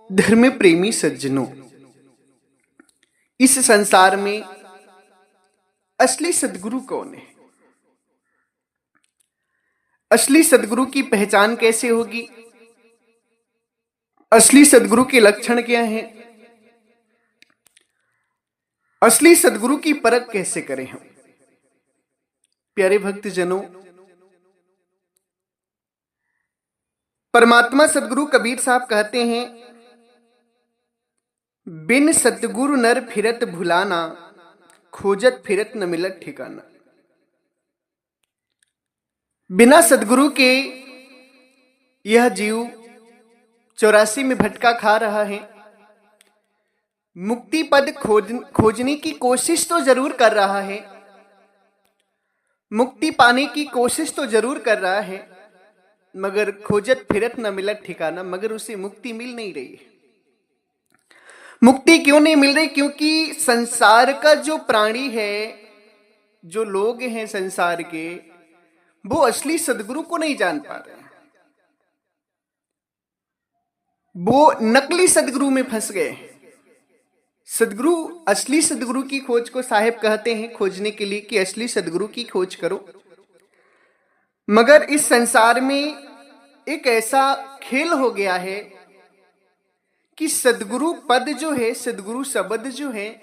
धर्म प्रेमी सज्जनों, इस संसार में असली सद्गुरु कौन है? असली सद्गुरु की पहचान कैसे होगी? असली सद्गुरु के लक्षण क्या हैं? असली सद्गुरु की परख कैसे करें हम? प्यारे भक्तजनों, परमात्मा सद्गुरु कबीर साहब कहते हैं, बिन सतगुरु नर फिरत भुलाना, खोजत फिरत न मिलत ठिकाना। बिना सद्गुरु के यह जीव 84 में भटका खा रहा है। मुक्ति पद खोजने की कोशिश तो जरूर कर रहा है, मुक्ति पाने की कोशिश तो जरूर कर रहा है, मगर खोजत फिरत न मिलत ठिकाना, मगर उसे मुक्ति मिल नहीं रही है। मुक्ति क्यों नहीं मिल रही? क्योंकि संसार का जो प्राणी है, जो लोग हैं संसार के, वो असली सद्गुरु को नहीं जान पा रहे हैं। वो नकली सद्गुरु में फंस गए। सद्गुरु, असली सद्गुरु की खोज को साहेब कहते हैं खोजने के लिए कि असली सद्गुरु की खोज करो। मगर इस संसार में एक ऐसा खेल हो गया है कि सद्गुरु पद जो है, सद्गुरु शब्द जो है,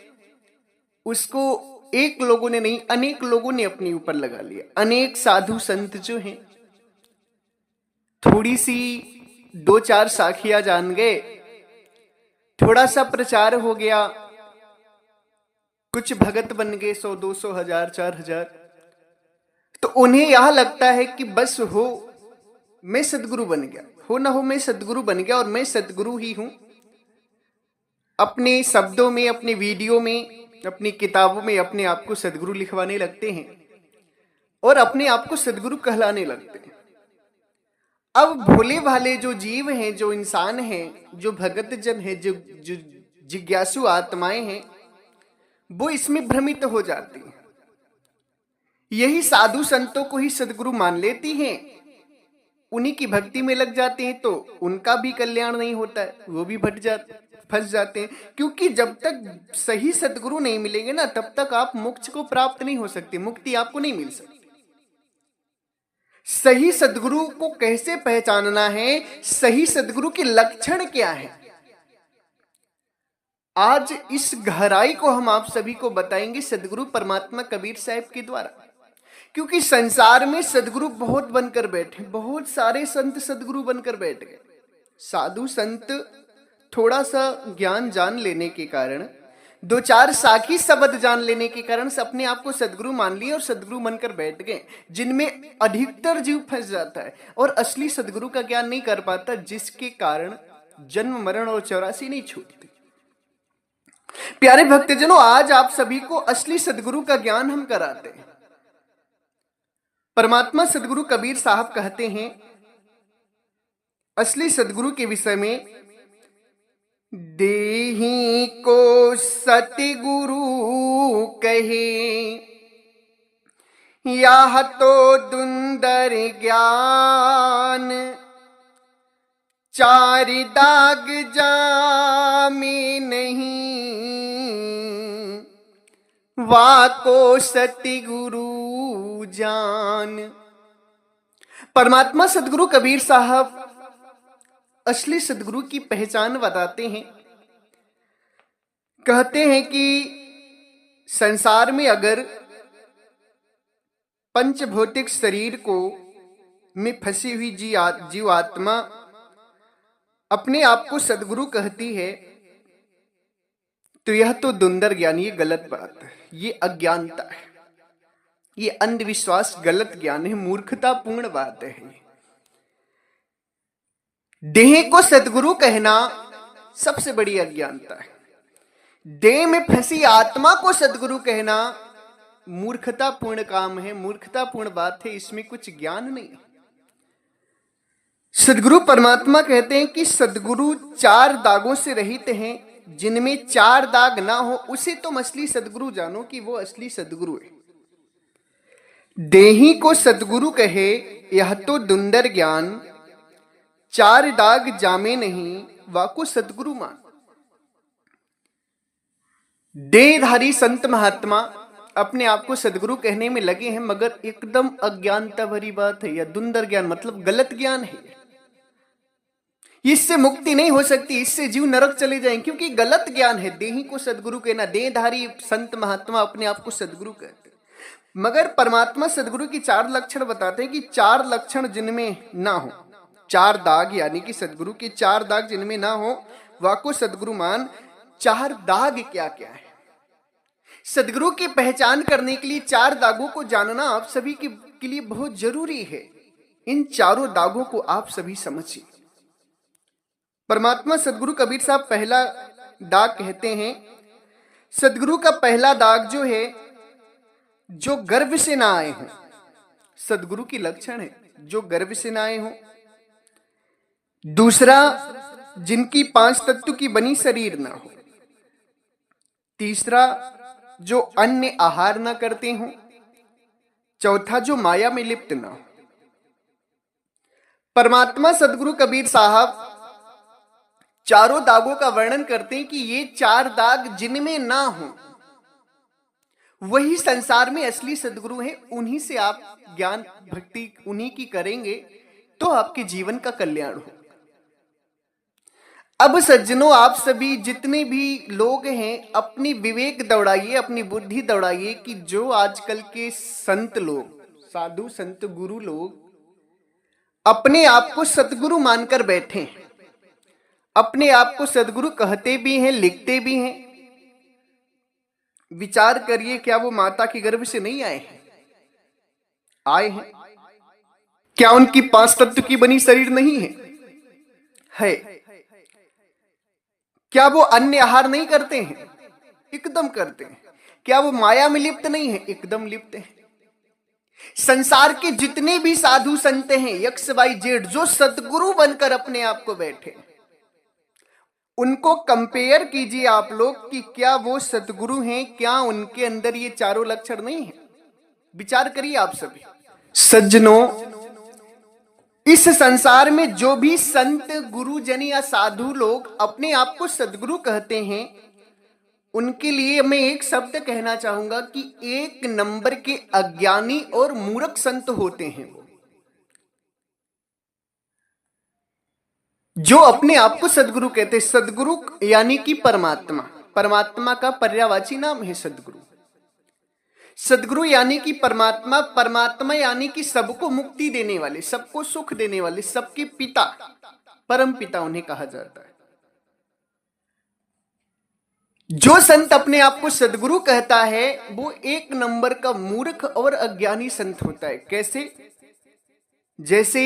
उसको एक लोगों ने नहीं, अनेक लोगों ने अपने ऊपर लगा लिया। अनेक साधु संत जो हैं, थोड़ी सी 2-4 साखियां जान गए, थोड़ा सा प्रचार हो गया, कुछ भगत बन गए, 100-200 हजार 4,000, तो उन्हें यह लगता है कि बस हो मैं सद्गुरु बन गया, हो ना हो मैं सद्गुरु बन गया और मैं सद्गुरु ही हूं। अपने शब्दों में, अपने वीडियो में, अपनी किताबों में अपने आप को सद्गुरु लिखवाने लगते हैं और अपने आप को सद्गुरु कहलाने लगते हैं। अब भोले भाले जो जीव हैं, जो इंसान हैं, जो भगत जन हैं, जो जिज्ञासु आत्माएं हैं, वो इसमें भ्रमित हो जाती हैं। यही साधु संतों को ही सद्गुरु मान लेती हैं, उन्हीं की भक्ति में लग जाते हैं, तो उनका भी कल्याण नहीं होता है, वो भी फंस जाते हैं। क्योंकि जब तक सही सद्गुरु नहीं मिलेंगे ना, तब तक आप मोक्ष को प्राप्त नहीं हो सकते, मुक्ति आपको नहीं मिल सकती। सही सद्गुरु को कैसे पहचानना है? सही सद्गुरु के लक्षण क्या है? आज इस गहराई को हम आप सभी को बताएंगे सद्गुरु परमात्मा कबीर साहब के द्वारा। क्योंकि संसार में सद्गुरु बहुत बनकर बैठे, बहुत सारे संत सद्गुरु बनकर बैठ गए। साधु संत थोड़ा सा ज्ञान जान लेने के कारण, 2-4 साखी शब्द जान लेने के कारण से अपने आप को सद्गुरु मान लिए और सद्गुरु बनकर बैठ गए, जिनमें अधिकतर जीव फंस जाता है और असली सद्गुरु का ज्ञान नहीं कर पाता, जिसके कारण जन्म मरण और 84 नहीं छूटती। प्यारे भक्तजनों, आज आप सभी को असली सद्गुरु का ज्ञान हम कराते हैं। परमात्मा सद्गुरु कबीर साहब कहते हैं असली सद्गुरु के विषय में, देही को सतगुरु कहे, यह तो दुंदर ज्ञान, 4 दाग जामे नहीं, वाको सतगुरु जान। परमात्मा सद्गुरु कबीर साहब असली सद्गुरु की पहचान बताते हैं। कहते हैं कि संसार में अगर पंचभौतिक शरीर को में फंसी हुई जीव आत्मा अपने आप को सद्गुरु कहती है, तो यह तो दुंदर ज्ञान, ये गलत बात है, ये अज्ञानता है, ये अंधविश्वास, गलत ज्ञान है, मूर्खतापूर्ण बात है। देह को सद्गुरु कहना सबसे बड़ी अज्ञानता है। देह में फंसी आत्मा को सद्गुरु कहना मूर्खतापूर्ण काम है, मूर्खतापूर्ण बात है, इसमें कुछ ज्ञान नहीं। सद्गुरु परमात्मा कहते हैं कि सद्गुरु 4 दागों से रहित हैं, जिनमें 4 दाग ना हो उसे तुम असली सद्गुरु जानो कि वो असली सद्गुरु है। देही को सद्गुरु कहे, यह तो दुंदर ज्ञान, चार दाग जामे नहीं, वाको सदगुरु मान। देहधारी संत महात्मा अपने आप को सदगुरु कहने में लगे हैं, मगर एकदम अज्ञानता भरी बात है, या दुंदर ज्ञान मतलब गलत ज्ञान है। इससे मुक्ति नहीं हो सकती, इससे जीव नरक चले जाएंगे, क्योंकि गलत ज्ञान है। देही को सदगुरु कहना, देहधारी संत महात्मा अपने आप को सदगुरु कहते हैं, मगर परमात्मा सदगुरु की चार लक्षण बताते हैं कि चार लक्षण जिनमें ना हो, चार दाग यानी कि सदगुरु के चार दाग जिनमें ना हो, वाको सदगुरु मान। चार दाग क्या क्या है? सदगुरु की पहचान करने के लिए चार दागों को जानना आप सभी के लिए बहुत जरूरी है। इन चारों दागों को आप सभी समझिए। परमात्मा सदगुरु कबीर साहब पहला दाग कहते हैं, सदगुरु का पहला दाग जो है, जो गर्भ से ना आए हों। सदगुरु की लक्षण है जो गर्भ से ना आए हों। दूसरा, जिनकी पांच तत्व की बनी शरीर ना हो। तीसरा, जो अन्य आहार ना करते हों। चौथा, जो माया में लिप्त ना हो। परमात्मा सदगुरु कबीर साहब चारों दागों का वर्णन करते हैं कि ये चार दाग जिनमें ना हो, वही संसार में असली सदगुरु हैं। उन्हीं से आप ज्ञान भक्ति उन्हीं की करेंगे तो आपके जीवन का कल्याण हो। अब सज्जनों, आप सभी जितने भी लोग हैं, अपनी विवेक दौड़ाइए, अपनी बुद्धि दौड़ाइए कि जो आजकल के संत लोग, साधु संत गुरु लोग अपने आप को सतगुरु मानकर बैठे हैं, अपने आप को सदगुरु कहते भी हैं, लिखते भी हैं, विचार करिए, क्या वो माता के गर्भ से नहीं आए हैं? आए हैं। क्या उनकी पांच तत्व की बनी शरीर नहीं है? है। क्या वो अन्य आहार नहीं करते हैं? एकदम करते हैं। क्या वो माया में लिप्त नहीं है? एकदम लिप्त है। संसार के जितने भी साधु संत हैं, एक्स वाई जेड, जो सदगुरु बनकर अपने आप को बैठे, उनको कंपेयर कीजिए आप लोग कि क्या वो सतगुरु हैं, क्या उनके अंदर ये चारों लक्षण नहीं है? विचार करिए आप सभी सज्जनों। इस संसार में जो भी संत गुरुजन या साधु लोग अपने आप को सदगुरु कहते हैं, उनके लिए मैं एक शब्द कहना चाहूंगा कि एक नंबर के अज्ञानी और मूर्ख संत होते हैं वो, जो अपने आप को सदगुरु कहते हैं। सदगुरु यानी कि परमात्मा, परमात्मा का पर्यायवाची नाम है सदगुरु। सदगुरु यानी कि परमात्मा, परमात्मा यानी कि सबको मुक्ति देने वाले, सबको सुख देने वाले, सबके पिता, परम पिता उन्हें कहा जाता है। जो संत अपने आप को सदगुरु कहता है, वो एक नंबर का मूर्ख और अज्ञानी संत होता है। कैसे? जैसे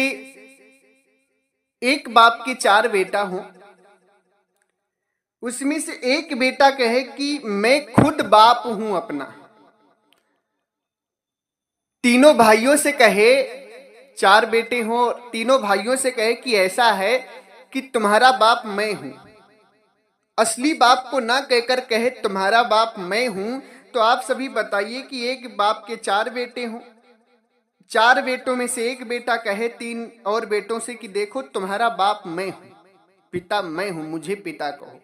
एक बाप के चार बेटा हों, उसमें से एक बेटा कहे कि मैं खुद बाप हूं अपना, तीनों भाइयों से कहे, चार बेटे हों, तीनों भाइयों से कहे कि ऐसा है कि तुम्हारा बाप मैं हूं, असली बाप को ना कहकर कहे तुम्हारा बाप मैं हूं, तो आप सभी बताइए कि एक बाप के चार बेटे हों, चार बेटों में से एक बेटा कहे तीन और बेटों से कि देखो तुम्हारा बाप मैं हूं, पिता मैं हूं, मुझे पिता कहो,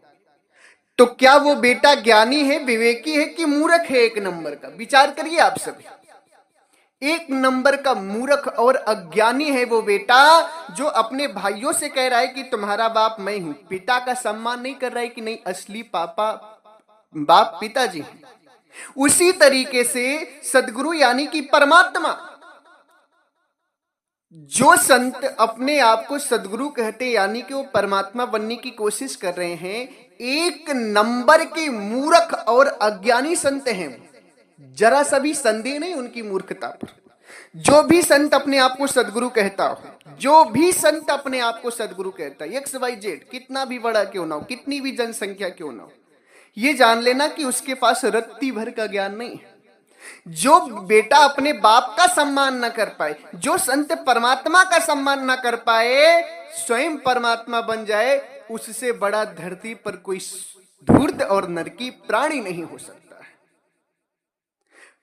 तो क्या वो बेटा ज्ञानी है, विवेकी है कि मूर्ख है? एक नंबर का विचार करिए आप सभी। एक नंबर का मूर्ख और अज्ञानी है वो बेटा, जो अपने भाइयों से कह रहा है कि तुम्हारा बाप मैं हूं, पिता का सम्मान नहीं कर रहा है कि नहीं असली पापा बाप पिताजी हैं। उसी तरीके से सदगुरु यानी कि परमात्मा, जो संत अपने आप को सदगुरु कहते यानी कि वो परमात्मा बनने की कोशिश कर रहे हैं, एक नंबर के मूर्ख और अज्ञानी संत हैं। जरा सा भी संदेह नहीं उनकी मूर्खता पर। जो भी संत अपने आप को सदगुरु कहता हो, जो भी संत अपने आप को सदगुरु कहता है, एक्स वाई जेड, कितना भी बड़ा क्यों ना हो, कितनी भी जनसंख्या क्यों ना हो, ये जान लेना कि उसके पास रत्ती भर का ज्ञान नहीं है। जो बेटा अपने बाप का सम्मान न कर पाए, जो संत परमात्मा का सम्मान न कर पाए, स्वयं परमात्मा बन जाए, उससे बड़ा धरती पर कोई धूर्त और नरकी प्राणी नहीं हो सकता है।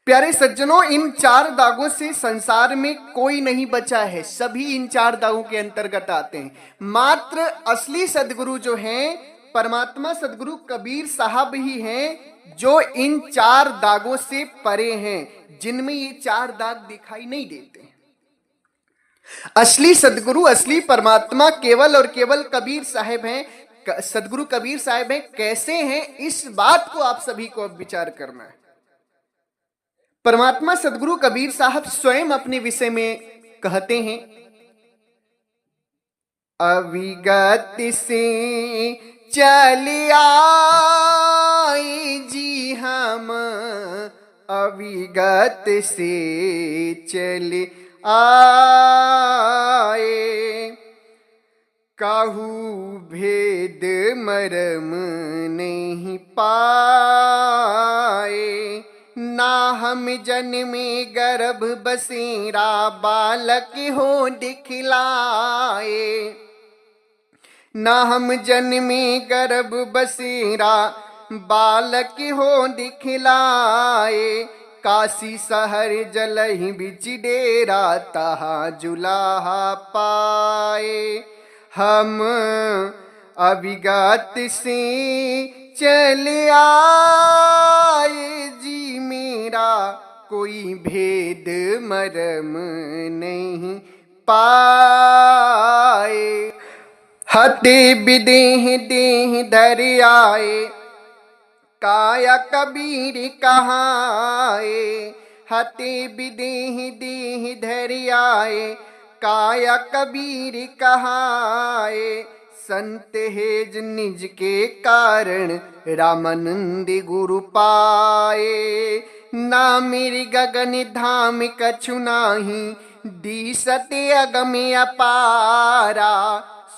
प्यारे सज्जनों, इन 4 दागों से संसार में कोई नहीं बचा है, सभी इन 4 दागों के अंतर्गत आते हैं। मात्र असली सदगुरु जो हैं, परमात्मा सदगुरु कबीर साहब ही हैं जो इन 4 दागों से परे हैं, जिनमें ये 4 दाग दिखाई नहीं देते। असली सदगुरु, असली परमात्मा केवल और केवल कबीर साहब हैं। सदगुरु कबीर साहब हैं। कैसे हैं, इस बात को आप सभी को अब विचार करना है। परमात्मा सदगुरु कबीर साहब स्वयं अपने विषय में कहते हैं, अविगत से चल आए जी हम, अविगत से चल आए, काहू भेद मरम नहीं पाए, ना हम जन्मे गर्भ बसेरा बालक हो दिखलाए, ना हम जन्मे गर्भ बसेरा बालक हो दिखलाए, काशी शहर जलहि बिच डेरा तहा जुलाहा पाए, हम अविगत से चल आए जी मेरा, कोई भेद मरम नहीं पाए, हते विदेह देह धर आए, काया कबीर कहाए, हते विदेह देह धर आए, काया कबीर कहाए, संत हेज निज के कारण रामानंद गुरु पाए, ना मेरी गगन धाम कछु नाही, दिसत अगम अपारा,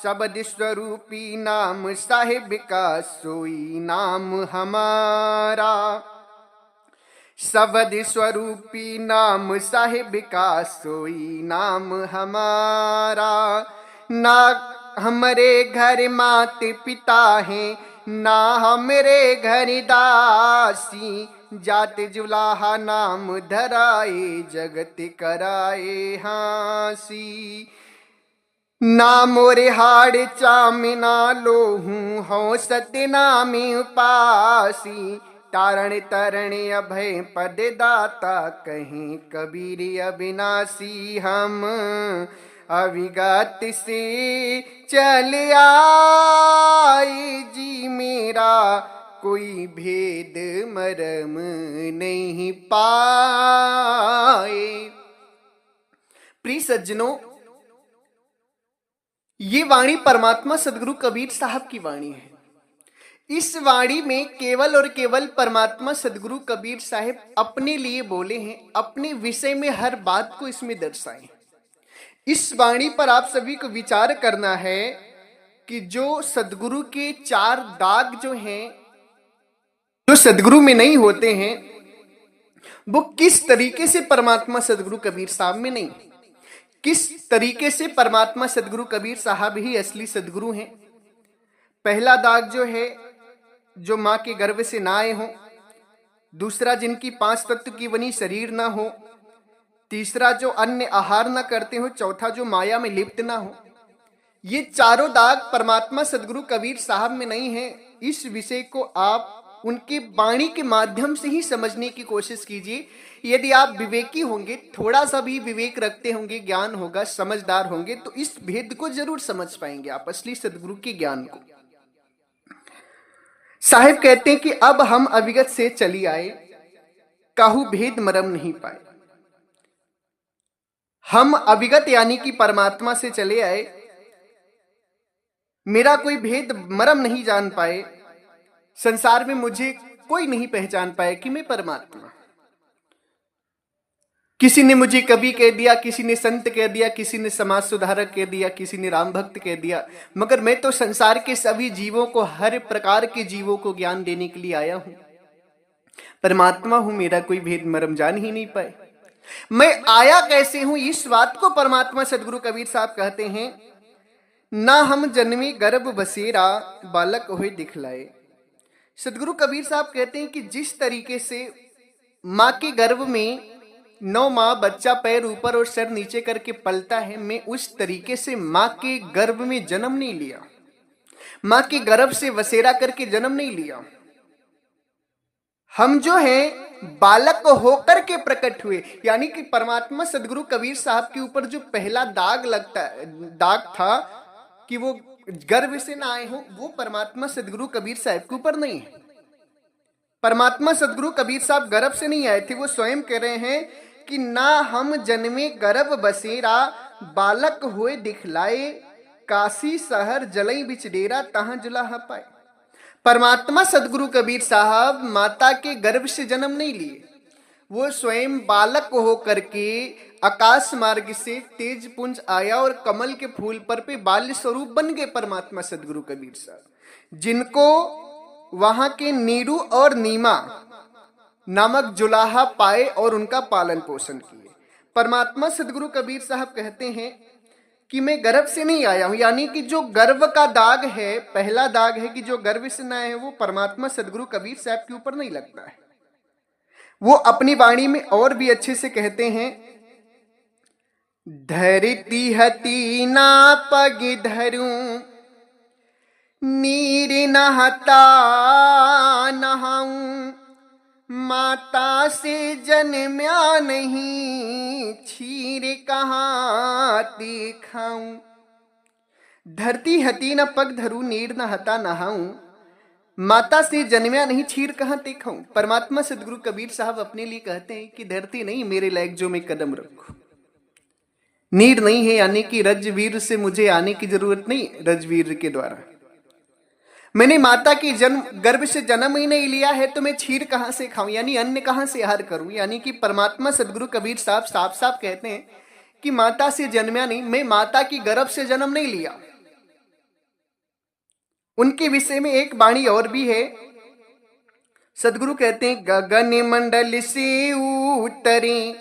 शब्द स्वरूपी नाम साहिब का सोई नाम हमारा, शब्द स्वरूपी नाम साहिब का सोई नाम हमारा, ना हमरे घर माते पिता हैं, ना हमरे घर दासी, जात जुलाहा नाम धराए जगत कराए हासी, ना मोरे हाड़ चाम ना लोहूं हो सत्य नाम उपासी, तारण तरण अभय पद दाता कहीं कबीर अविनाशी, हम अविगत से चल आए जी मेरा, कोई भेद मरम नहीं पाए। प्रिय सज्जनों, ये वाणी परमात्मा सदगुरु कबीर साहब की वाणी है। इस वाणी में केवल और केवल परमात्मा सदगुरु कबीर साहब अपने लिए बोले हैं, अपने विषय में हर बात को इसमें दर्शाए। इस वाणी पर आप सभी को विचार करना है कि जो सदगुरु के 4 दाग जो हैं, जो सदगुरु में नहीं होते हैं, वो किस तरीके से परमात्मा सदगुरु कबीर साहब में नहीं, किस तरीके से परमात्मा सदगुरु कबीर साहब ही असली सदगुरु हैं। पहला दाग जो है, जो मां के गर्भ से ना आए हों। दूसरा, जिनकी 5 तत्व की बनी शरीर ना हो। तीसरा, जो अन्य आहार ना करते हो। चौथा, जो माया में लिप्त ना हो। ये चारों दाग परमात्मा सदगुरु कबीर साहब में नहीं है। इस विषय को आप उनकी वाणी के माध्यम से ही समझने की कोशिश कीजिए। यदि आप विवेकी होंगे, थोड़ा सा भी विवेक रखते होंगे, ज्ञान होगा, समझदार होंगे, तो इस भेद को जरूर समझ पाएंगे आप, असली सदगुरु के ज्ञान को। साहिब कहते हैं कि अब हम अविगत से चली आए, काहू भेद मरम नहीं पाए। हम अविगत यानी कि परमात्मा से चले आए, मेरा कोई भेद मरम नहीं जान पाए। संसार में मुझे कोई नहीं पहचान पाया कि मैं परमात्मा। किसी ने मुझे कवि कह दिया, किसी ने संत कह दिया, किसी ने समाज सुधारक कह दिया, किसी ने राम भक्त कह दिया, मगर मैं तो संसार के सभी जीवों को, हर प्रकार के जीवों को ज्ञान देने के लिए आया हूं। परमात्मा हूं, मेरा कोई भेद मरम जान ही नहीं पाए। मैं आया कैसे हूं, इस बात को परमात्मा सदगुरु कबीर साहब कहते हैं, ना हम जन्मे गर्भ बसेरा बालक होए दिखलाए। सदगुरु कबीर साहब कहते हैं कि जिस तरीके से माँ के गर्भ में 9 माह बच्चा पैर ऊपर और सर नीचे करके पलता है, मैं उस तरीके से माँ के गर्भ में जन्म नहीं लिया, माँ के गर्भ से वसेरा करके जन्म नहीं लिया। हम जो हैं बालक होकर के प्रकट हुए, यानी कि परमात्मा सदगुरु कबीर साहब के ऊपर जो पहला दाग था कि वो गर्भ से ना आए हो, वो परमात्मा सदगुरु कबीर साहब के ऊपर नहीं है। परमात्मा सदगुरु कबीर साहब गर्भ से नहीं आए थे। वो स्वयं कह रहे हैं कि ना हम जन्मे गर्भ बसेरा, बालक हुए दिखलाए, काशी शहर जलई बिच डेरा, तहां जुलाहा पाए। परमात्मा सदगुरु कबीर साहब माता के गर्भ से जन्म नहीं लिए, वो स्वयं बालक होकर के आकाश मार्ग से तेज पुंज आया और कमल के फूल पर पे बाल्य स्वरूप बन गए परमात्मा सदगुरु कबीर साहब, जिनको वहां के नीरू और नीमा नामक जुलाहा पाए और उनका पालन पोषण किए। परमात्मा सदगुरु कबीर साहब कहते हैं कि मैं गर्भ से नहीं आया हूं, यानी कि जो गर्भ का दाग है, पहला दाग है कि जो गर्भ से न आए हैं, वो परमात्मा सदगुरु कबीर साहब के ऊपर नहीं लगता है। वो अपनी वाणी में और भी अच्छे से कहते हैं, धरती हती ना पग धरूं, नीर नहता नहाऊं, माता से जन्म्या नहीं, क्षीर कहाँ दिखाऊं। धरती हती न पग धरूं, नीर न हता नहाऊं, माता से जन्म्या नहीं, क्षीर कहाँ दिखाऊं। परमात्मा सदगुरु कबीर साहब अपने लिए कहते हैं कि धरती नहीं मेरे लायक जो मैं कदम रखूं, नीर नहीं है, यानी कि रजवीर से मुझे आने की जरूरत नहीं, रजवीर के द्वारा मैंने माता की गर्भ से जन्म ही नहीं लिया है, तो मैं क्षीर कहां से खाऊं, यानी अन्न कहां से आहार करूं। यानी कि परमात्मा सदगुरु कबीर साहब साफ साफ कहते हैं कि माता से जन्म्या नहीं, मैं माता की गर्भ से जन्म नहीं लिया। उनके विषय में एक वाणी और भी है, सदगुरु कहते हैं, गगन मंडल से उतरे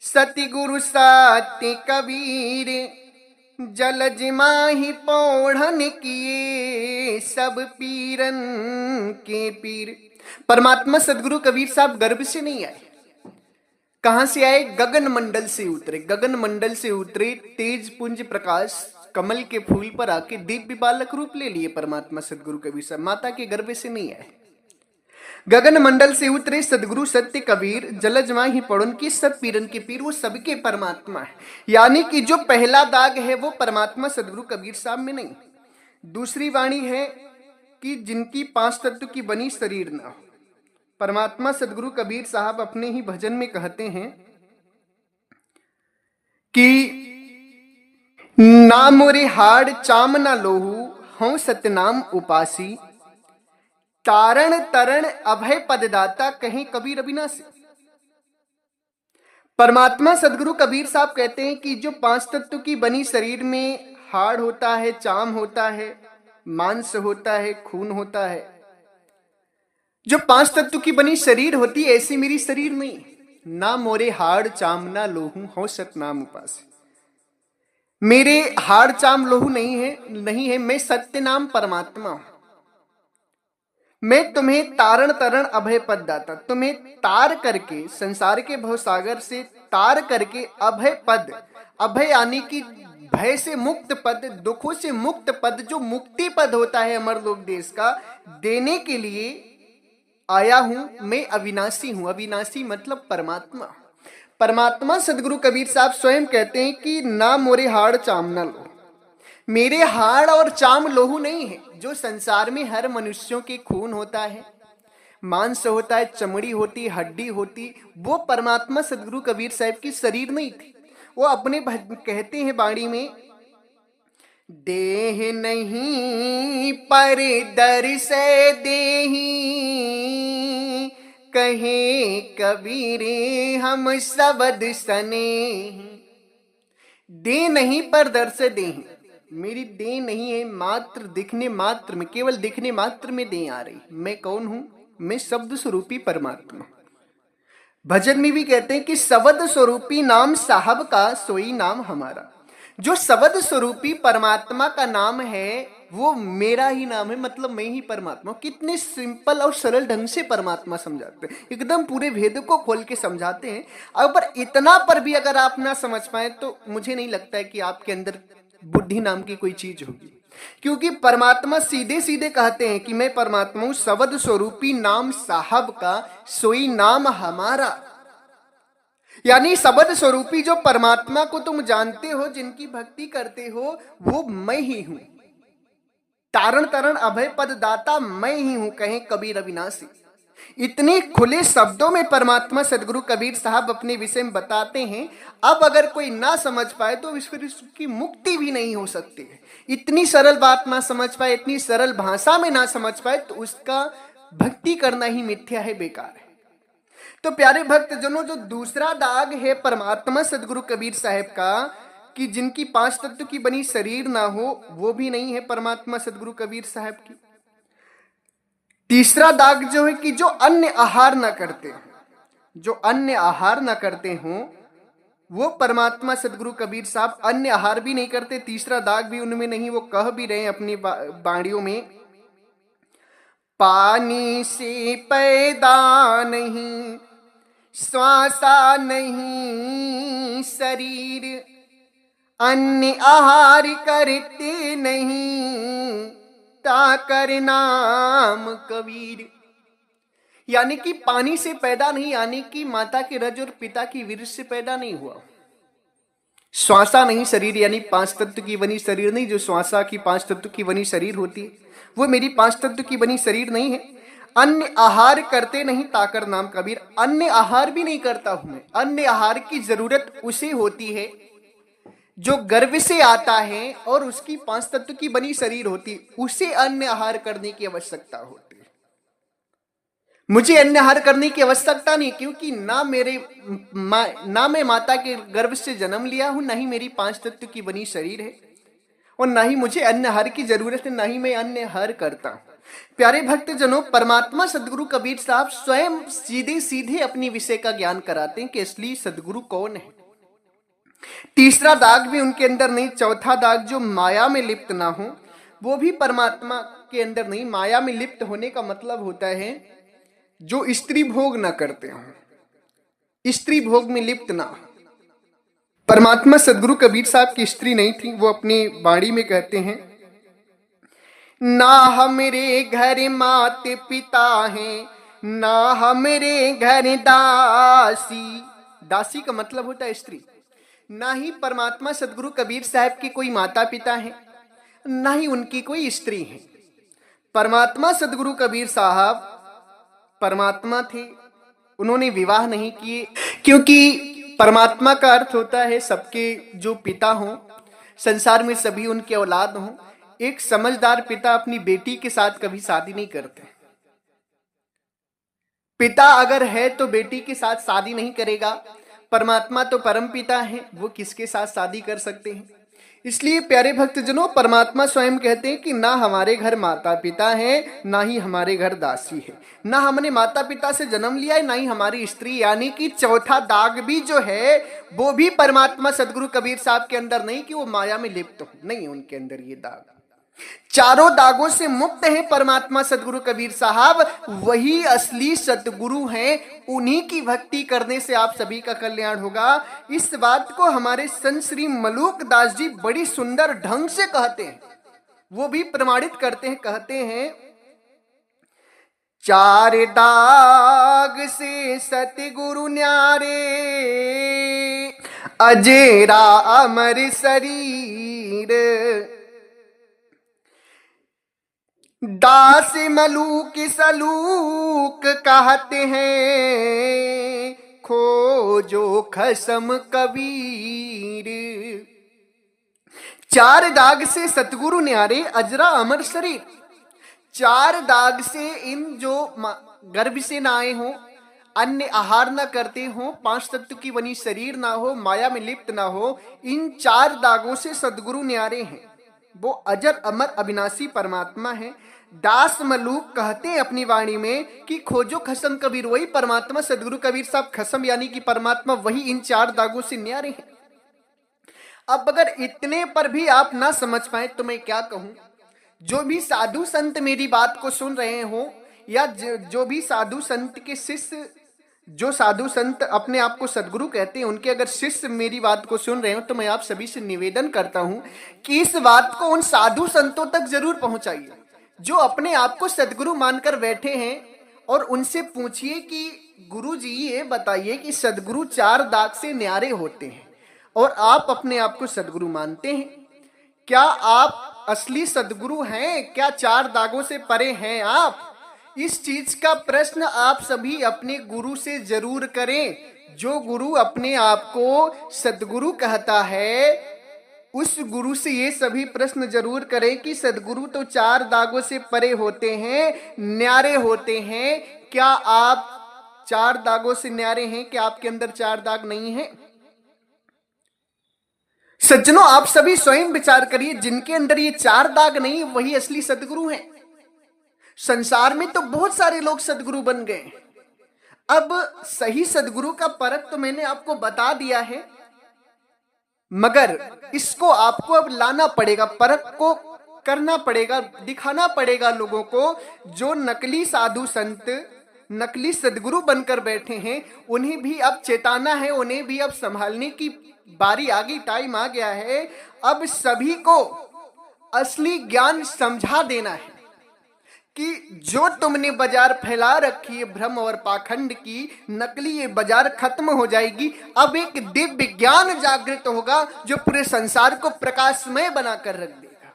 सतगुरु सत्य कबीर, जलज माही पौढ़न किए सब पीरन के पीर। परमात्मा सदगुरु कबीर साहब गर्भ से नहीं आए, कहां से आए? गगन मंडल से उतरे। गगन मंडल से उतरे, तेज पुंज प्रकाश कमल के फूल पर आके दिव्य बालक रूप ले लिए परमात्मा सदगुरु कबीर साहब, माता के गर्भ से नहीं आए। गगन मंडल से उतरे सदगुरु सत्य कबीर, जलज माही पौढ़न की सब पीरन के पीर। वो सबके परमात्मा है, यानी कि जो पहला दाग है वो परमात्मा सदगुरु कबीर साहब में नहीं। दूसरी वाणी है कि जिनकी 5 तत्व की बनी शरीर ना हो। परमात्मा सदगुरु कबीर साहब अपने ही भजन में कहते हैं कि ना मोरे हाड़ चाम ना लोहू, हूं सतनाम उपासी, तारण तरण अभय पददाता, कहीं कबीर अविनाशी। परमात्मा सदगुरु कबीर साहब कहते हैं कि जो 5 तत्व की बनी शरीर में हाड़ होता है, चाम होता है, मांस होता है, खून होता है, जो 5 तत्व की बनी शरीर होती है, ऐसी मेरी शरीर नहीं। ना मोरे हाड़ चाम ना लोहू, हूं सतनाम उपासी। मेरे हाड़ चाम लोहू नहीं है, मैं सत्य नाम परमात्मा हूं। मैं तुम्हें तारण तरण अभय पद दाता, तुम्हें तार करके संसार के भवसागर से तार करके अभय पद, अभय यानी कि भय से मुक्त पद, दुखों से मुक्त पद, जो मुक्ति पद होता है अमरलोक देश का, देने के लिए आया हूं। मैं अविनाशी हूं। अविनाशी मतलब परमात्मा। परमात्मा सदगुरु कबीर साहब स्वयं कहते हैं कि ना मोरे हाड़ चाम ना लो, मेरे हाड़ और चाम लोहू नहीं है। जो संसार में हर मनुष्यों के खून होता है, मांस होता है, चमड़ी होती, हड्डी होती, वो परमात्मा सदगुरु कबीर साहब की शरीर नहीं थी। वो अपने कहते हैं बाणी में, देह नहीं पर दर से देही, कहे कबीरे हम सबद सने। दे नहीं पर दर से देही, मेरी देह नहीं है, मात्र दिखने मात्र में, केवल दिखने मात्र में देह आ रही। मैं कौन हूं? मैं शब्द स्वरूपी परमात्मा। भजन में भी कहते हैं कि शब्द स्वरूपी नाम साहब का, सोई नाम हमारा। जो शब्द स्वरूपी परमात्मा का नाम है, वो मेरा ही नाम है, मतलब मैं ही परमात्मा हूं। कितने सिंपल और सरल ढंग से परमात्मा समझाते हैं, एकदम पूरे भेद को खोल के समझाते हैं। अगर इतना पर भी अगर आप ना समझ पाए तो मुझे नहीं लगता है कि आपके अंदर बुद्धि नाम की कोई चीज होगी। क्योंकि परमात्मा सीधे सीधे कहते हैं कि मैं परमात्मा हूं, शब्द स्वरूपी नाम साहब का सोई नाम हमारा। यानी शब्द स्वरूपी जो परमात्मा को तुम जानते हो, जिनकी भक्ति करते हो, वो मैं ही हूं। तारण तरण अभय पद दाता मैं ही हूं, कहें कबीर अविनाशी। इतने खुले शब्दों में परमात्मा सदगुरु कबीर साहब अपने विषय में बताते हैं। अब अगर कोई ना समझ पाए तो फिर उसकी मुक्ति भी नहीं हो सकती है। इतनी सरल बात ना समझ पाए, इतनी सरल भाषा में ना समझ पाए तो उसका भक्ति करना ही मिथ्या है, बेकार है। तो प्यारे भक्त जनों, जो दूसरा दाग है परमात्मा सदगुरु कबीर साहब का कि जिनकी पांच तत्व की बनी शरीर ना हो, वो भी नहीं है परमात्मा सदगुरु कबीर साहब की। तीसरा दाग जो है कि जो अन्य आहार ना करते, जो अन्य आहार ना करते हो, वो परमात्मा सदगुरु कबीर साहब अन्य आहार भी नहीं करते। तीसरा दाग भी उनमें नहीं। वो कह भी रहे हैं अपनी बाणियों में, पानी से पैदा नहीं, श्वासा नहीं शरीर, अन्य आहार करते नहीं, ताकर नाम कबीर। यानी कि पानी से पैदा नहीं, यानी कि माता के रज और पिता की वीर्य से पैदा नहीं हुआ। श्वासा नहीं शरीर, यानी पांच तत्व की बनी शरीर नहीं। जो श्वासा की पांच तत्व की बनी शरीर होती है, वो मेरी पांच तत्व की बनी शरीर नहीं है। अन्य आहार करते नहीं, ताकर नाम कबीर। अन्य आहार भी नहीं करता हूं मैं। अन्य आहार की जरूरत उसे होती है जो गर्भ से आता है और उसकी पांच तत्व की बनी शरीर होती है, उसे अन्य आहार करने की आवश्यकता होती है। मुझे अन्य आहार करने की आवश्यकता नहीं, क्योंकि ना मैं माता के गर्भ से जन्म लिया हूं, ना ही मेरी पांच तत्व की बनी शरीर है, और ना ही मुझे अन्य आहार की जरूरत है, ना ही मैं अन्य आहार करता हूं। प्यारे भक्त जनों, परमात्मा सदगुरु कबीर साहब स्वयं सीधे सीधे अपनी विषय का ज्ञान कराते हैं कि असली सदगुरु कौन है। तीसरा दाग भी उनके अंदर नहीं। चौथा दाग जो माया में लिप्त ना हो, वो भी परमात्मा के अंदर नहीं। माया में लिप्त होने का मतलब होता है जो स्त्री भोग ना करते हो, स्त्री भोग में लिप्त ना हो। परमात्मा सदगुरु कबीर साहब की स्त्री नहीं थी। वो अपनी बाणी में कहते हैं, ना हमरे घर माते पिता हैं, ना हमरे घर दासी। दासी का मतलब होता है स्त्री। ना ही परमात्मा सदगुरु कबीर साहब की कोई माता पिता है, ना ही उनकी कोई स्त्री है। परमात्मा सदगुरु कबीर साहब परमात्मा थे। उन्होंने विवाह नहीं किए, क्योंकि परमात्मा का अर्थ होता है सबके जो पिता हों, संसार में सभी उनके औलाद हों। एक समझदार पिता अपनी बेटी के साथ कभी शादी नहीं करते। पिता अगर है तो बेटी के साथ शादी नहीं करेगा। परमात्मा तो परम पिता है, वो किसके साथ शादी कर सकते हैं। इसलिए प्यारे भक्तजनों, परमात्मा स्वयं कहते हैं कि ना हमारे घर माता पिता है, ना ही हमारे घर दासी है। ना हमने माता पिता से जन्म लिया है, ना ही हमारी स्त्री। यानी कि चौथा दाग भी जो है वो भी परमात्मा सदगुरु कबीर साहब के अंदर नहीं कि वो माया में लिप्त हो, नहीं, उनके अंदर ये दाग। चारों दागों से मुक्त है परमात्मा सदगुरु कबीर साहब। वही असली सदगुरु हैं। उन्हीं की भक्ति करने से आप सभी का कल्याण होगा। इस बात को हमारे संत श्री मलूक दास जी बड़ी सुंदर ढंग से कहते हैं, वो भी प्रमाणित करते हैं। कहते हैं, चार दाग से सतगुरु न्यारे, अजेरा अमर शरीर, दास मलूक सलूक कहते हैं, खोजो खसम कबीर। चार दाग से सतगुरु न्यारे, अजरा अमर शरीर। चार दाग से इन जो गर्भ से ना आए हो, अन्य आहार ना करते हो, पांच तत्व की बनी शरीर ना हो, माया में लिप्त ना हो, इन चार दागों से सदगुरु न्यारे हैं। वो अजर अमर अविनाशी परमात्मा है। दास मलूक कहते हैं अपनी वाणी में कि खोजो खसम कबीर। वही परमात्मा सदगुरु कबीर साहब खसम यानी कि परमात्मा, वही इन चार दागों से न्यारे हैं। अब अगर इतने पर भी आप ना समझ पाए तो मैं क्या कहूं। जो भी साधु संत मेरी बात को सुन रहे हो, या जो भी साधु संत के शिष्य, जो साधु संत अपने आप को सदगुरु कहते हैं, उनके अगर शिष्य मेरी बात को सुन रहे हो, तो मैं आप सभी से निवेदन करता हूं कि इस बात को उन साधु संतों तक जरूर पहुंचाइए जो अपने आप को सदगुरु मानकर बैठे हैं, और उनसे पूछिए कि गुरु जी ये बताइए कि सदगुरु 4 दाग से न्यारे होते हैं और आप अपने आप को सदगुरु मानते हैं, क्या आप असली सदगुरु हैं? क्या 4 दागों से परे हैं आप? इस चीज का प्रश्न आप सभी अपने गुरु से जरूर करें। जो गुरु अपने आप को सदगुरु कहता है, उस गुरु से ये सभी प्रश्न जरूर करें कि सदगुरु तो 4 दागों से परे होते हैं, न्यारे होते हैं। क्या आप 4 दागों से न्यारे हैं? क्या आपके अंदर 4 दाग नहीं है? सज्जनों, आप सभी स्वयं विचार करिए, जिनके अंदर ये 4 दाग नहीं, वही असली सदगुरु हैं। संसार में तो बहुत सारे लोग सदगुरु बन गए। अब सही सदगुरु का परख तो मैंने आपको बता दिया है, मगर इसको आपको अब लाना पड़ेगा, परख को करना पड़ेगा, दिखाना पड़ेगा लोगों को। जो नकली साधु संत, नकली सदगुरु बनकर बैठे हैं, उन्हें भी अब चेताना है, उन्हें भी अब संभालने की बारी आ गई, टाइम आ गया है। अब सभी को असली ज्ञान समझा देना है कि जो तुमने बाजार फैला रखी है भ्रम और पाखंड की, नकली ये बाजार खत्म हो जाएगी। अब एक दिव्य ज्ञान जागृत होगा जो पूरे संसार को प्रकाशमय बनाकर रख देगा।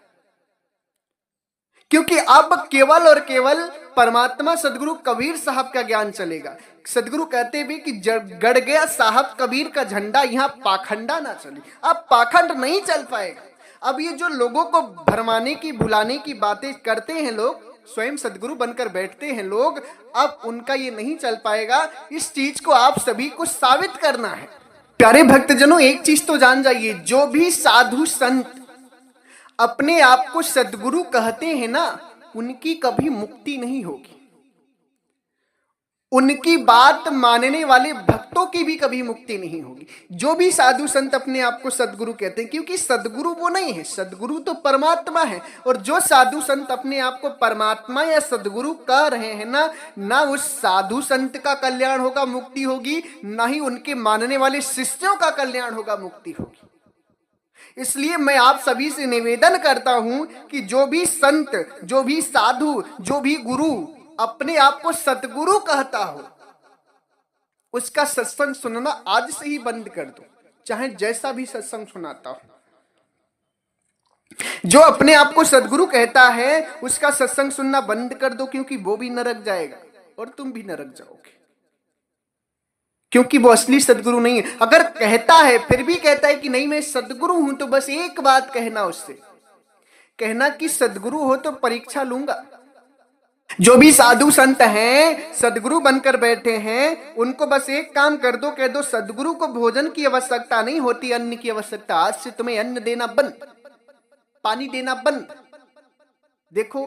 क्योंकि अब केवल और केवल परमात्मा सदगुरु कबीर साहब का ज्ञान चलेगा। सदगुरु कहते भी कि गड़ गया साहब कबीर का झंडा, यहां पाखंडा ना चले। अब पाखंड नहीं चल पाएगा। अब ये जो लोगों को भरमाने की, भुलाने की बातें करते हैं लोग, स्वयं सदगुरु बनकर बैठते हैं लोग, अब उनका ये नहीं चल पाएगा। इस चीज को आप सभी को साबित करना है। प्यारे भक्तजनों, एक चीज तो जान जाइए, जो भी साधु संत अपने आप को सदगुरु कहते हैं ना, उनकी कभी मुक्ति नहीं होगी। उनकी बात मानने वाले भक्तों की भी कभी मुक्ति नहीं होगी। जो भी साधु संत अपने आप को सदगुरु कहते हैं, क्योंकि सदगुरु वो नहीं है, सदगुरु तो परमात्मा है। और जो साधु संत अपने आप को परमात्मा या सदगुरु कह रहे हैं ना उस साधु संत का कल्याण होगा, मुक्ति होगी, ना ही उनके मानने वाले शिष्यों का कल्याण होगा, मुक्ति होगी। इसलिए मैं आप सभी से निवेदन करता हूं कि जो भी संत, जो भी साधु, जो भी गुरु अपने आप को सतगुरु कहता हो, उसका सत्संग सुनना आज से ही बंद कर दो, चाहे जैसा भी सत्संग सुनाता हो। जो अपने आप को सदगुरु कहता है, उसका सत्संग सुनना बंद कर दो, क्योंकि वो भी नरक जाएगा और तुम भी नरक जाओगे, क्योंकि वो असली सदगुरु नहीं है। अगर कहता है, फिर भी कहता है कि नहीं मैं सदगुरु हूं, तो बस एक बात कहना उससे, कहना कि सदगुरु हो तो परीक्षा लूंगा। जो भी साधु संत हैं, सदगुरु बनकर बैठे हैं, उनको बस एक काम कर दो, कह दो सदगुरु को भोजन की आवश्यकता नहीं होती, अन्न की आवश्यकता। आज से तुम्हें अन्न देना बंद, पानी देना बंद। देखो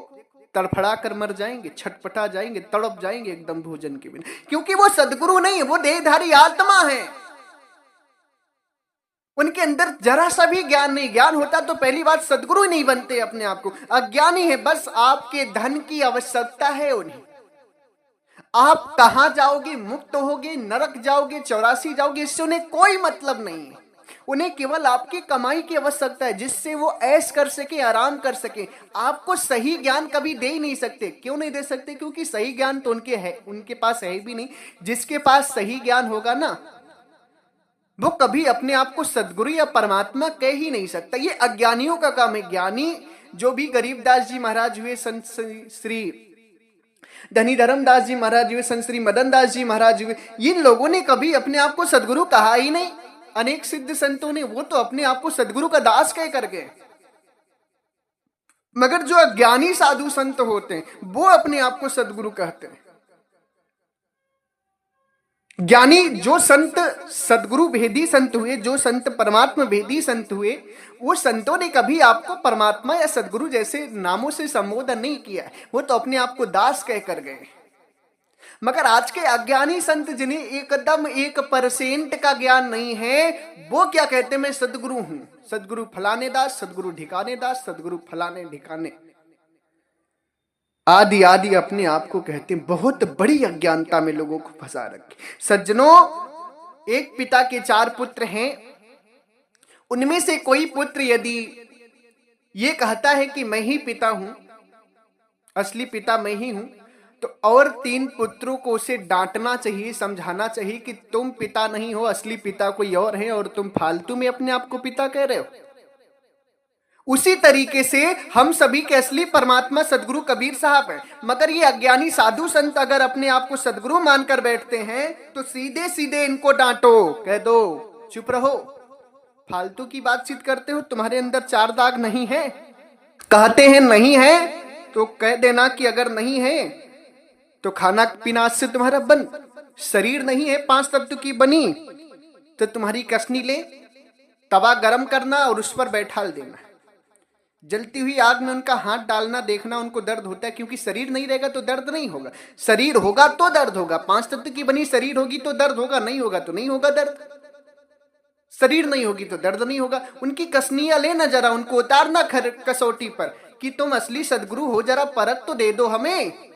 तड़फड़ा कर मर जाएंगे, छटपटा जाएंगे, तड़प जाएंगे एकदम भोजन के बिना, क्योंकि वो सदगुरु नहीं है, वो देहधारी आत्मा है। उनके अंदर जरा सा भी ज्ञान नहीं। ज्ञान होता तो पहली बात सदगुरु ही नहीं बनते, अपने आप को अज्ञानी है। बस आपके धन की आवश्यकता है उन्हें। आप कहां जाओगे, मुक्त होगे, नरक जाओगे, 84 जाओगे, इससे उन्हें कोई मतलब नहीं है। उन्हें केवल आपकी कमाई की आवश्यकता है, जिससे वो ऐश कर सके, आराम कर सके। आपको सही ज्ञान कभी दे ही नहीं सकते। क्यों नहीं दे सकते? क्योंकि सही ज्ञान तो उनके पास है भी नहीं। जिसके पास सही ज्ञान होगा ना, वो कभी अपने आप को सदगुरु या परमात्मा कह ही नहीं सकता। ये अज्ञानियों का काम है। ज्ञानी जो भी गरीबदास जी महाराज हुए, संत श्री धनी धर्मदास जी महाराज हुए, संत श्री मदन दास जी महाराज हुए, इन लोगों ने कभी अपने आप को सदगुरु कहा ही नहीं। अनेक सिद्ध संतों ने, वो तो अपने आप को सदगुरु का दास कह कर गए। मगर जो अज्ञानी साधु संत होते हैं, वो अपने आप को सदगुरु कहते हैं। ज्ञानी जो संत सदगुरु भेदी संत हुए, जो संत परमात्मा भेदी संत हुए, वो संतों ने कभी आपको परमात्मा या सदगुरु जैसे नामों से संबोधन नहीं किया। वो तो अपने आप को दास कह कर गए। मगर आज के अज्ञानी संत, जिन्हें एकदम 1% का ज्ञान नहीं है, वो क्या कहते हैं, मैं सदगुरु हूं। सदगुरु फलाने दास, सदगुरु ढिकाने दास, सदगुरु फलाने ढिकाने। आदि आदि अपने आप को कहते हैं, बहुत बड़ी अज्ञानता में लोगों को फंसा रखे। सज्जनों, एक पिता के 4 पुत्र हैं, उनमें से कोई पुत्र यदि ये कहता है कि मैं ही पिता हूं, असली पिता मैं ही हूं, तो और 3 पुत्रों को उसे डांटना चाहिए, समझाना चाहिए कि तुम पिता नहीं हो, असली पिता कोई और है और तुम फालतू में अपने आप को पिता कह रहे हो। उसी तरीके से हम सभी के असली परमात्मा सदगुरु कबीर साहब हैं, मगर ये अज्ञानी साधु संत अगर अपने आप को सदगुरु मानकर बैठते हैं तो सीधे सीधे इनको डांटो, कह दो चुप रहो, फालतू की बातचीत करते हो, तुम्हारे अंदर 4 दाग नहीं है। कहते हैं नहीं है तो कह देना कि अगर नहीं है तो खाना पीना आज से तुम्हारा बंद। शरीर नहीं है 5 तत्व की बनी तो तुम्हारी कसनी ले, तवा गरम करना और उस पर बैठाल देना, जलती हुई आग में उनका हाथ डालना, देखना उनको दर्द होता है, क्योंकि शरीर नहीं रहेगा तो दर्द नहीं होगा, शरीर होगा तो दर्द होगा। 5 तत्व की बनी शरीर होगी तो दर्द होगा, नहीं होगा तो नहीं होगा दर्द। शरीर नहीं होगी तो दर्द नहीं होगा। उनकी कसनियां लेना, जरा उनको उतारना कसौटी पर कि तुम असली सदगुरु हो, जरा परख तो दे दो हमें।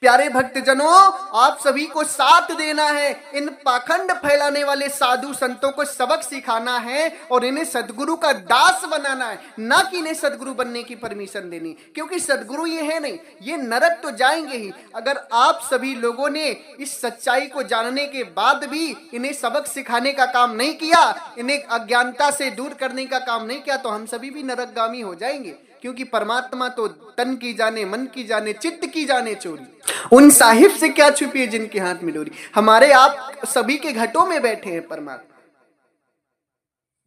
प्यारे भक्तजनों, आप सभी को साथ देना है, इन पाखंड फैलाने वाले साधु संतों को सबक सिखाना है और इन्हें सदगुरु का दास बनाना है, ना कि इन्हें सदगुरु बनने की परमिशन देनी, क्योंकि सदगुरु ये है नहीं, ये नरक तो जाएंगे ही। अगर आप सभी लोगों ने इस सच्चाई को जानने के बाद भी इन्हें सबक सिखाने का काम नहीं किया, इन्हें अज्ञानता से दूर करने का काम नहीं किया, तो हम सभी भी नरकगामी हो जाएंगे, क्योंकि परमात्मा तो तन की जाने, मन की जाने, चित्त की जाने चोरी। उन साहिब से क्या छुपी है जिनके हाथ में डोरी। हमारे आप सभी के घटों में बैठे हैं परमात्मा,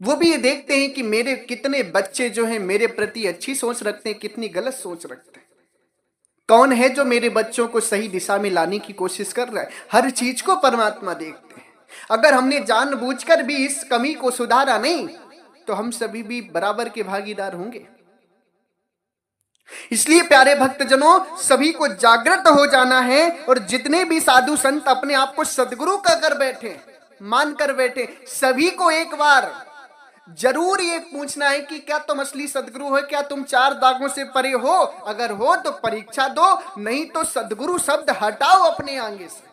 वो भी ये देखते हैं कि मेरे कितने बच्चे जो हैं मेरे प्रति अच्छी सोच रखते हैं, कितनी गलत सोच रखते हैं। कौन है जो मेरे बच्चों को सही दिशा में लाने की कोशिश कर रहा है। हर चीज को परमात्मा देखते हैं। अगर हमने जानबूझकर भी इस कमी को सुधारा नहीं तो हम सभी भी बराबर के भागीदार होंगे। इसलिए प्यारे भक्तजनों, सभी को जागृत हो जाना है और जितने भी साधु संत अपने आप को सदगुरु कहकर बैठे, मानकर बैठे, सभी को एक बार जरूर ये पूछना है कि क्या तुम असली सदगुरु हो, क्या तुम 4 दागों से परे हो। अगर हो तो परीक्षा दो, नहीं तो सदगुरु शब्द हटाओ अपने आगे से।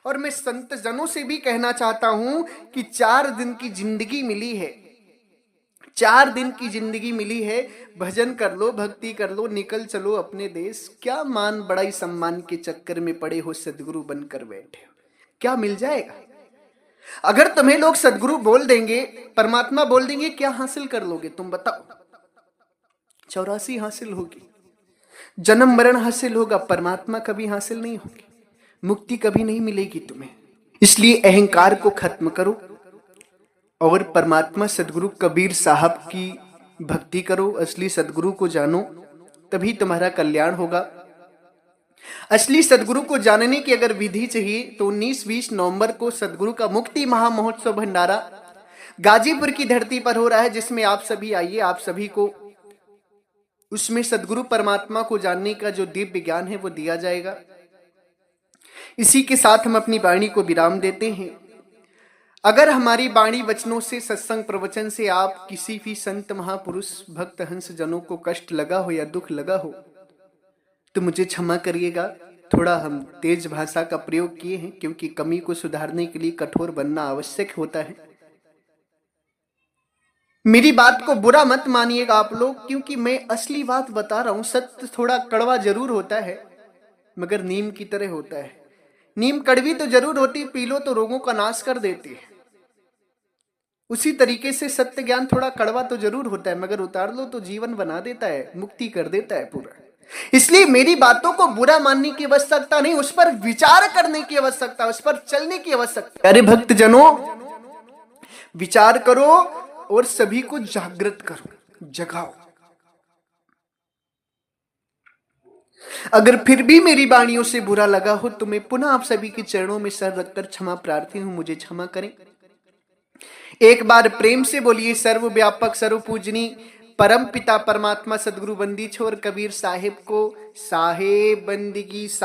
और मैं संत जनों से भी कहना चाहता हूं कि 4 दिन की जिंदगी मिली है, 4 दिन की जिंदगी मिली है, भजन कर लो, भक्ति कर लो, निकल चलो अपने देश। क्या मान बड़ाई सम्मान के चक्कर में पड़े हो, सदगुरु बनकर बैठे हो, क्या मिल जाएगा। अगर तुम्हें लोग सदगुरु बोल देंगे, परमात्मा बोल देंगे, क्या हासिल कर लोगे तुम बताओ। 84 हासिल होगी, जन्म मरण हासिल होगा, परमात्मा कभी हासिल नहीं होगी, मुक्ति कभी नहीं मिलेगी तुम्हें। इसलिए अहंकार को खत्म करो और परमात्मा सदगुरु कबीर साहब की भक्ति करो, असली सदगुरु को जानो, तभी तुम्हारा कल्याण होगा। असली सदगुरु को जानने की अगर विधि चाहिए तो 19-20 नवंबर को सदगुरु का मुक्ति महामहोत्सव भंडारा गाजीपुर की धरती पर हो रहा है, जिसमें आप सभी आइए। आप सभी को उसमें सदगुरु परमात्मा को जानने का जो दिव्य ज्ञान है वो दिया जाएगा। इसी के साथ हम अपनी वाणी को विराम देते हैं। अगर हमारी वाणी वचनों से, सत्संग प्रवचन से आप किसी भी संत महापुरुष भक्त हंस जनों को कष्ट लगा हो या दुख लगा हो तो मुझे क्षमा करिएगा। थोड़ा हम तेज भाषा का प्रयोग किए हैं, क्योंकि कमी को सुधारने के लिए कठोर बनना आवश्यक होता है। मेरी बात को बुरा मत मानिएगा आप लोग, क्योंकि मैं असली बात बता रहा हूं। सत्य थोड़ा कड़वा जरूर होता है, मगर नीम की तरह होता है। नीम कड़वी तो जरूर होती, पी लो तो रोगों का नाश कर देती है। उसी तरीके से सत्य ज्ञान थोड़ा कड़वा तो जरूर होता है, मगर उतार लो तो जीवन बना देता है, मुक्ति कर देता है पूरा। इसलिए मेरी बातों को बुरा मानने की आवश्यकता नहीं, उस पर विचार करने की आवश्यकता, उस पर चलने की आवश्यकता। अरे भक्तजनों, विचार करो और सभी को जागृत करो, जगाओ। अगर फिर भी मेरी वाणियों से बुरा लगा हो तो मैं पुनः आप सभी के चरणों में सर रखकर क्षमा प्रार्थी हूं, मुझे क्षमा करें। एक बार प्रेम से बोलिए, सर्वव्यापक सर्वपूजनी परम पिता परमात्मा सदगुरु बंदी छोर कबीर साहिब को साहेब बंदगी।